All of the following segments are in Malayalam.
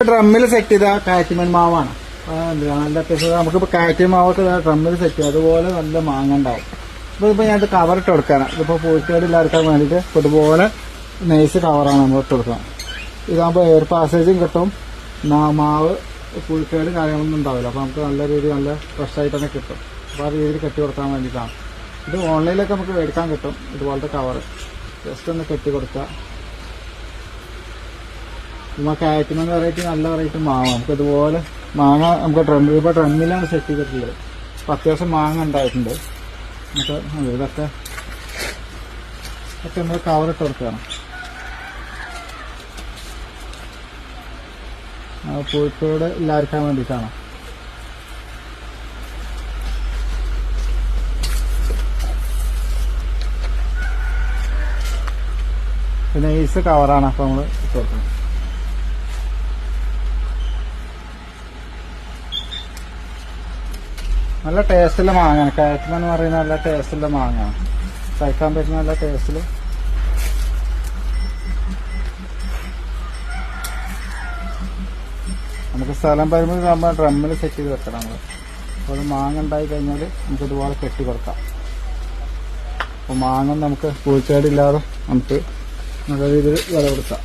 ഡ്രമ്മിൽ സെറ്റ് ചെയ്ത കാറ്റിമൻ മാവാണ്. നല്ല അത്യാവശ്യം നമുക്കിപ്പോൾ കാറ്റിമൻ മാവൊക്കെ ഡ്രമ്മിൽ സെറ്റ് ചെയ്യും. അതുപോലെ നല്ല മാങ്ങ ഉണ്ടാവും. ഇതിപ്പോൾ ഞാനിത് കവറിട്ട് കൊടുക്കാനാണ്. ഇതിപ്പോൾ പൂച്ചേട് ഇല്ലാതിരിക്കാൻ വേണ്ടിയിട്ട് ഇതുപോലെ നൈസ് കവറാണ് നമ്മൾ ഇട്ട് കൊടുക്കണം. ഇതാകുമ്പോൾ എയർ പാസേജും കിട്ടും, മാവ് പുഴുക്കേട് കാര്യങ്ങളൊന്നും ഉണ്ടാവില്ല. അപ്പോൾ നമുക്ക് നല്ല രീതിയിൽ നല്ല ഫ്രഷായിട്ട് തന്നെ കിട്ടും. അപ്പോൾ ആ രീതിയിൽ കെട്ടി കൊടുക്കാൻ വേണ്ടിയിട്ടാണ്. ഇത് ഓൺലൈനിലൊക്കെ നമുക്ക് മേടിക്കാൻ കിട്ടും. ഇതുപോലത്തെ കവറ് ജസ്റ്റ് ഒന്ന് കെട്ടി കൊടുക്കുക. നമ്മൾ കാറ്റിമൻ വെറൈറ്റി നല്ല വെറൈറ്റി മാങ്ങ നമുക്ക് ഇതുപോലെ മാങ്ങ നമുക്ക് ഇപ്പോൾ ഡ്രമ്മിലാണ് സെറ്റ് ചെയ്തിട്ടുള്ളത്. അപ്പോൾ അത്യാവശ്യം മാങ്ങ ഉണ്ടായിട്ടുണ്ട്. നമുക്ക് ഇതൊക്കെ നമ്മൾ കവറിട്ട് കൊടുക്കുകയാണ്. പുഴുക്കോട് ഇല്ലാതിരിക്കാൻ വേണ്ടിയിട്ടാണ്. പിന്നെ നൈസ് കവറാണ്. അപ്പോൾ നമ്മൾ ഇട്ട് കൊടുക്കണം. നല്ല ടേസ്റ്റുള്ള മാങ്ങയാണ്. കാറ്റിമൻ എന്ന് പറയുന്നത് നല്ല ടേസ്റ്റുള്ള മാങ്ങയാണ്. കഴിക്കാൻ പറ്റുന്ന നല്ല ടേസ്റ്റിൽ നമുക്ക് സ്ഥലം വരുമ്പോൾ നമ്മൾ ഡ്രമ്മിൽ സെറ്റ് ചെയ്ത് വെക്കണം. നമ്മൾ അപ്പോൾ മാങ്ങ ഉണ്ടായി കഴിഞ്ഞാൽ നമുക്ക് ഇതുപോലെ കെട്ടി കൊടുക്കാം. അപ്പോൾ മാങ്ങ നമുക്ക് പൂച്ചേടില്ലാതെ നമുക്ക് നല്ല രീതിയിൽ വില കൊടുക്കാം.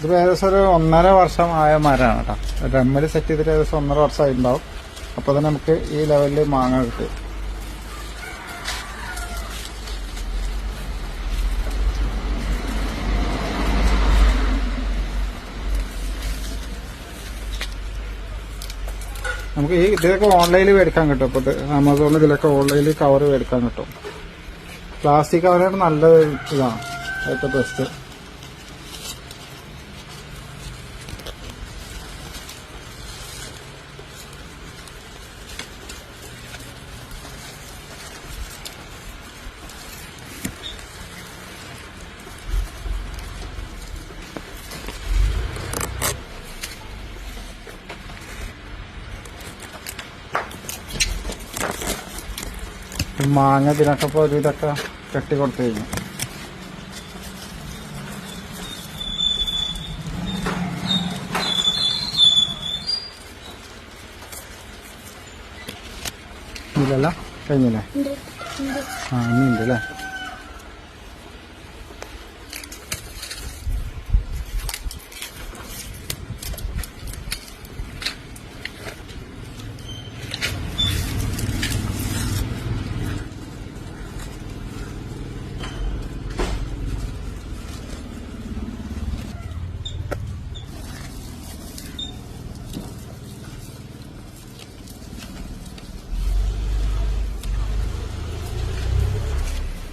ഇത് ഏകദേശം ഒരു 1.5 വർഷം ആയ മരമാണ് കേട്ടോ. ഡ്രമ്മിൽ സെറ്റ് ചെയ്തിട്ട് ഏകദേശം 1.5 വർഷമായിട്ടുണ്ടാവും. അപ്പോൾ തന്നെ നമുക്ക് ഈ ലെവലിൽ മാങ്ങ കിട്ടും. നമുക്ക് ഈ ഇതിലൊക്കെ ഓൺലൈനിൽ മേടിക്കാൻ കിട്ടും. ഇപ്പോൾ ആമസോണിൽ ഇതിലൊക്കെ ഓൺലൈനിൽ കവർ മേടിക്കാൻ കിട്ടും. പ്ലാസ്റ്റിക് കവറാണ് നല്ല ഇതാണ് ഏറ്റവും ബെസ്റ്റ്. മാങ്ങ ഇതിനൊക്കെ ഇപ്പോൾ ഒരു ഇതൊക്കെ കെട്ടി കൊടുത്തു കഴിഞ്ഞു. ഇല്ലല്ല കഴിഞ്ഞില്ലേ? ഇനിയുണ്ട് അല്ലേ?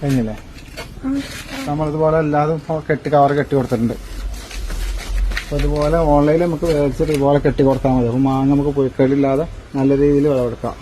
കഴിഞ്ഞില്ലേ? നമ്മളിതുപോലെ എല്ലാതും കവർ കെട്ടി കൊടുത്തിട്ടുണ്ട്. അപ്പോൾ ഇതുപോലെ ഓൺലൈനിൽ നമുക്ക് മേടിച്ചിട്ട് ഇതുപോലെ കെട്ടി കൊടുത്താൽ മതി. അപ്പോൾ മാങ്ങ നമുക്ക് പുഴുക്കേടില്ലാതെ നല്ല രീതിയിൽ വിളവെടുക്കാം.